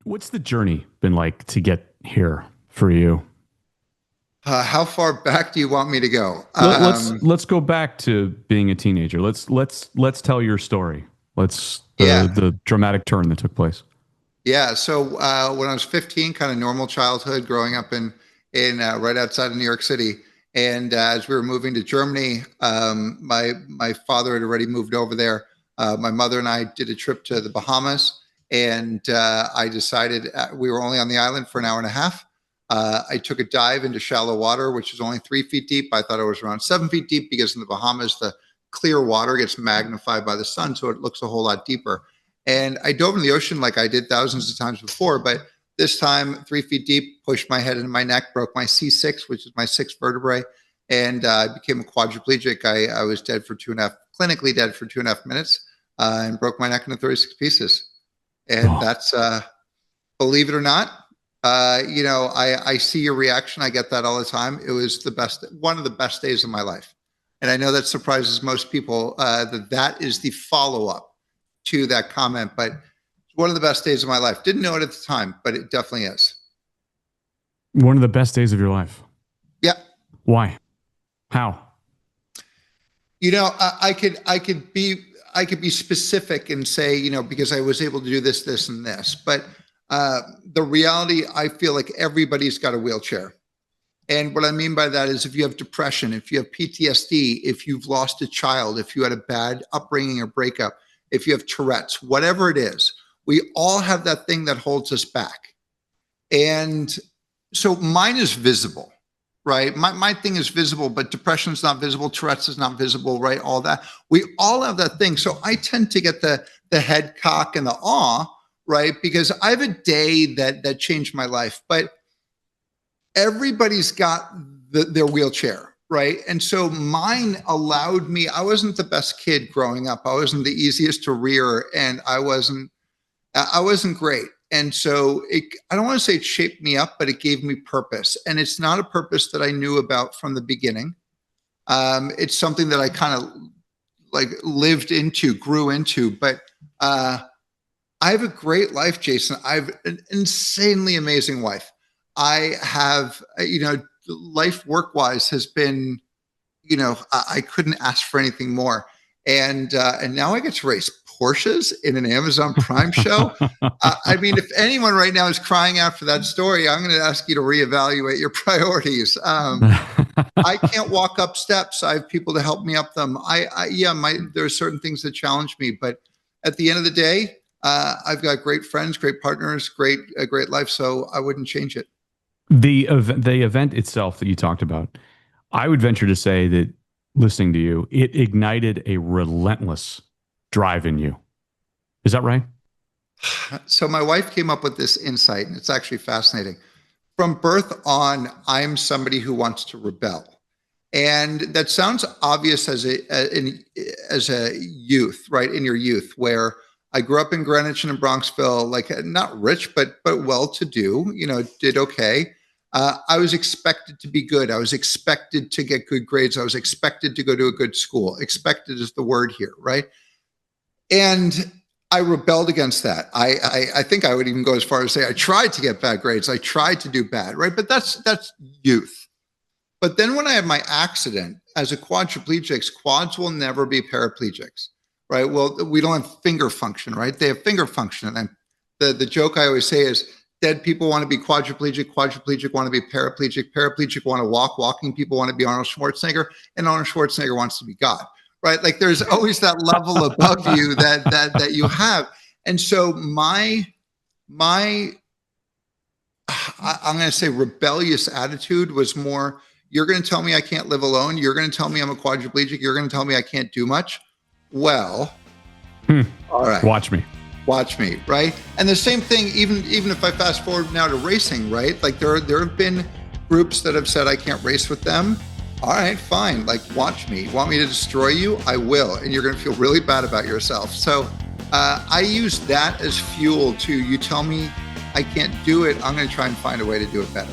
What's the journey been like to get here for you? How far back do you want me to go? Let's go back to being a teenager. Let's tell your story. Let's Yeah, the dramatic turn that took place. yeah. So when I was 15, kind of normal childhood, growing up in right outside of New York City, and as we were moving to Germany, my father had already moved over there. My mother and I did a trip to the Bahamas, and I decided we were only on the island for an hour and a half. I took a dive into shallow water, which is only 3 feet deep. I thought it was around 7 feet deep because in the Bahamas, the clear water gets magnified by the sun, so it looks a whole lot deeper. And I dove in the ocean like I did thousands of times before, but this time, 3 feet deep, pushed my head into my neck, broke my C6, which is my sixth vertebrae, and I became a quadriplegic. I was dead for clinically dead for 2.5 minutes, and broke my neck into 36 pieces. And Oh, that's, believe it or not, I see your reaction. I get that all the time. It was one of the best days of my life. And I know that surprises most people that is the follow up to that comment, but it's one of the best days of my life. Didn't know it at the time, but it definitely is. one of the best days of your life. Yeah. Why? How? I could be specific and say, because I was able to do this, this, and this, but the reality, I feel like everybody's got a wheelchair. And what I mean by that is if you have depression, if you have PTSD, if you've lost a child, if you had a bad upbringing or breakup, if you have Tourette's, whatever it is, we all have that thing that holds us back. And so mine is visible, right? My thing is visible, but depression is not visible. Tourette's is not visible, right? All that. We all have that thing. So I tend to get the head cock and the awe, right? Because I have a day that changed my life, but everybody's got their wheelchair, right? And so mine allowed me, I wasn't the best kid growing up. I wasn't the easiest to rear, and I wasn't great. And so I don't want to say it shaped me up, but it gave me purpose. And it's not a purpose that I knew about from the beginning. It's something that I kind of like lived into, grew into, but I have a great life, Jason. I have an insanely amazing wife. I have, life work wise has been, I couldn't ask for anything more. And now I get to race Porsches in an Amazon Prime show. I mean, if anyone right now is crying out for that story, I'm going to ask you to reevaluate your priorities. I can't walk up steps. I have people to help me up them. There are certain things that challenge me, but at the end of the day, I've got great friends, great partners, a great life. So I wouldn't change it. The event itself that you talked about, I would venture to say that listening to you, it ignited a relentless drive in you. Is that right? So my wife came up with this insight, and it's actually fascinating. From birth on, I'm somebody who wants to rebel. And that sounds obvious as a youth, right? In your youth, where I grew up in Greenwich and in Bronxville, like not rich, but well-to-do, did okay. I was expected to be good. I was expected to get good grades. I was expected to go to a good school. Expected is the word here, right? And I rebelled against that. I think I would even go as far as say I tried to get bad grades. I tried to do bad, right? But that's youth. But then when I had my accident as a quadriplegic, quads will never be paraplegics, right? Well, we don't have finger function, right? They have finger function. And the joke I always say is dead people want to be quadriplegic want to be paraplegic want to walk, walking people want to be Arnold Schwarzenegger, and Arnold Schwarzenegger wants to be God. Right? Like there's always that level above you that you have. And so I'm going to say rebellious attitude was more, you're going to tell me I can't live alone. You're going to tell me I'm a quadriplegic. You're going to tell me I can't do much. Well, all right. Watch me. Right? And the same thing, even if I fast forward now to racing, right? Like there have been groups that have said I can't race with them. All right, fine. Like, watch me. Want me to destroy you? I will. And you're going to feel really bad about yourself. So I use that as fuel to, you tell me I can't do it, I'm going to try and find a way to do it better.